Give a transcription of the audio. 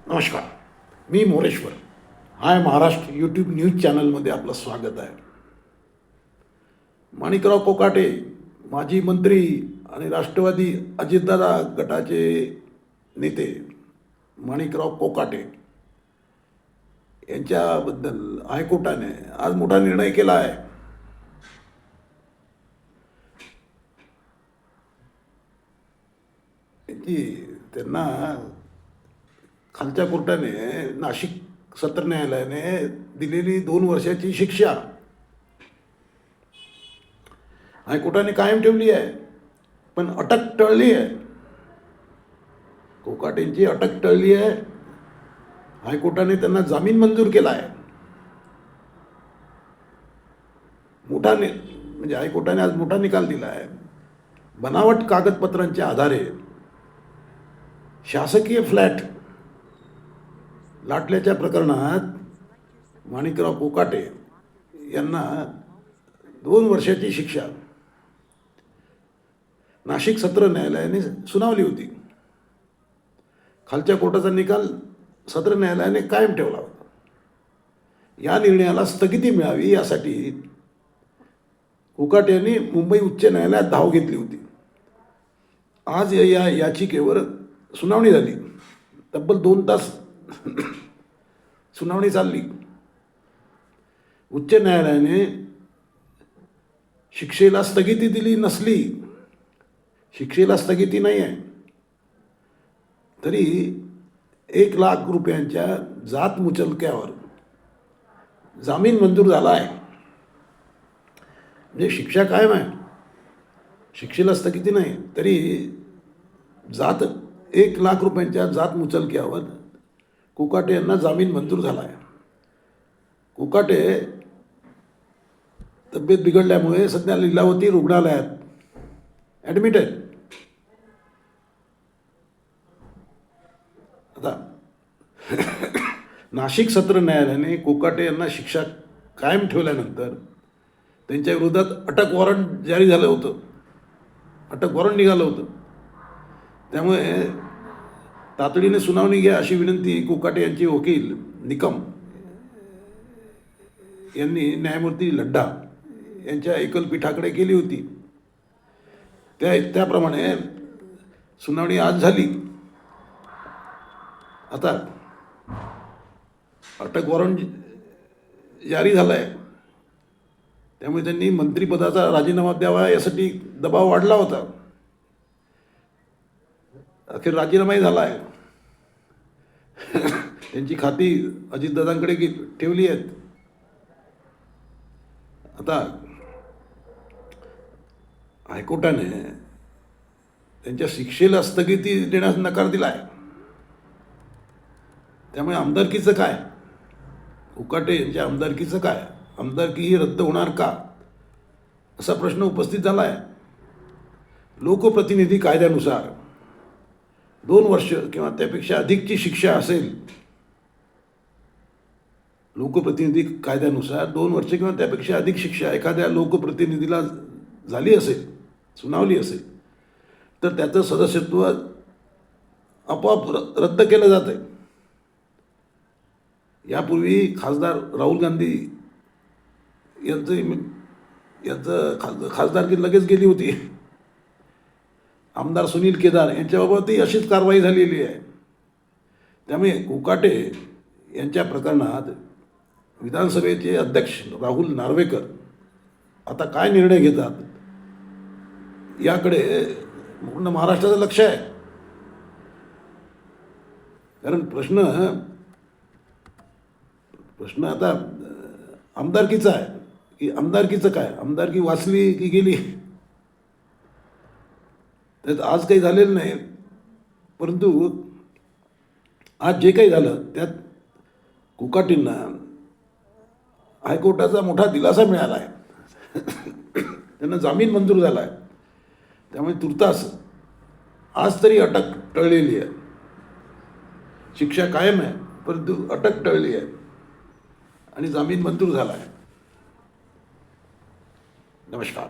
नमस्कार. मी मोरेश्वर. हाय Maharashtra YouTube news चॅनलमध्ये आपलं स्वागत आहे. माणिकराव कोकाटे माजी मंत्री आणि राष्ट्रवादी अजितदादा गटाचे नेते माणिकराव कोकाटे यांच्याबद्दल हायकोर्टाने आज मोठा निर्णय केला आहे. त्यांना खालच्या कोर्टाने नाशिक सत्र न्यायालयाने दिलेली 2 वर्षाची शिक्षा हायकोर्टाने कायम ठेवली आहे, पण अटक टळली आहे. कोकाटेंची अटक टळली आहे. हायकोर्टाने त्यांना जामीन मंजूर केला आहे. म्हणजे हायकोर्टाने आज मोठा निकाल दिला आहे. बनावट कागदपत्रांच्या आधारे शासकीय फ्लॅट लाटल्याच्या प्रकरणात माणिकराव कोकाटे यांना 2 वर्षाची शिक्षा नाशिक सत्र न्यायालयाने सुनावली होती. खालच्या कोर्टाचा निकाल सत्र न्यायालयाने कायम ठेवला होता. या निर्णयाला स्थगिती मिळावी यासाठी कोकाटे यांनी मुंबई उच्च न्यायालयात धाव घेतली होती. आज या याचिकेवर सुनावणी झाली. तब्बल 2 तास सुनावणी चालली. उच्च न्यायालयाने शिक्षेला स्थगिती दिली नसली, शिक्षेला स्थगिती नाही आहे, तरी 1 लाख रुपयांच्या जात मुचलक्यावर जामीन मंजूर झाला आहे. म्हणजे शिक्षा कायम आहे, शिक्षेला स्थगिती नाही, तरी 1 लाख रुपयांच्या जात मुचलक्यावर कोकाटे यांना जामीन मंजूर झाला आहे. कोकाटे तब्येत बिघडल्यामुळे सध्या लीलावती रुग्णालयात ॲडमिट आहेत. आता नाशिक सत्र न्यायालयाने कोकाटे यांना शिक्षा कायम ठेवल्यानंतर त्यांच्या विरोधात अटक वॉरंट जारी झालं होतं, अटक वॉरंट निघालं होतं. त्यामुळे तातडीने सुनावणी घ्या अशी विनंती कोकाटे यांचे वकील निकम यांनी न्यायमूर्ती लड्डा यांच्या एकलपीठाकडे केली होती. त्याप्रमाणे सुनावणी आज झाली. आता अटक वॉरंट जारी झाला आहे, त्यामुळे त्यांनी मंत्रिपदाचा राजीनामा द्यावा यासाठी दबाव वाढला होता. अखेर राजीनामाही झाला आहे. त्यांची खाती अजितदादांकडे ठेवली आहेत. आता हायकोर्टाने त्यांच्या शिक्षेला स्थगिती देण्यास नकार दिला आहे. त्यामुळे आमदारकीचं काय, कोकाटे यांच्या आमदारकीचं काय, आमदारकी ही रद्द होणार का असा प्रश्न उपस्थित झाला आहे. लोकप्रतिनिधी कायद्यानुसार 2 वर्ष किंवा त्यापेक्षा अधिकची शिक्षा असेल. लोकप्रतिनिधी कायद्यानुसार 2 वर्ष किंवा त्यापेक्षा अधिक शिक्षा एखाद्या लोकप्रतिनिधीला झाली असेल, सुनावली असेल, तर त्याचं सदस्यत्व आपोआप रद्द केलं जातं आहे. यापूर्वी खासदार राहुल गांधी यांचं खासदारकी लगेच गेली होती. आमदार सुनील केदार यांच्याबाबतही अशीच कारवाई झालेली आहे. त्यामुळे कोकाटे यांच्या प्रकरणात विधानसभेचे अध्यक्ष राहुल नार्वेकर आता काय निर्णय घेतात याकडे पूर्ण महाराष्ट्राचं लक्ष आहे. कारण प्रश्न आता आमदारकीचा आहे की आमदारकीचं काय, आमदारकी वाचली की गेली. त्यात आज काही झालेलं नाही, परंतु आज जे काही झालं त्यात कोकाटेंना हायकोर्टाचा मोठा दिलासा मिळाला आहे. त्यांना जामीन मंजूर झाला आहे. त्यामुळे तुर्तास आज तरी अटक टळलेली आहे. शिक्षा कायम आहे, परंतु अटक टळली आहे आणि जामीन मंजूर झाला आहे. नमस्कार.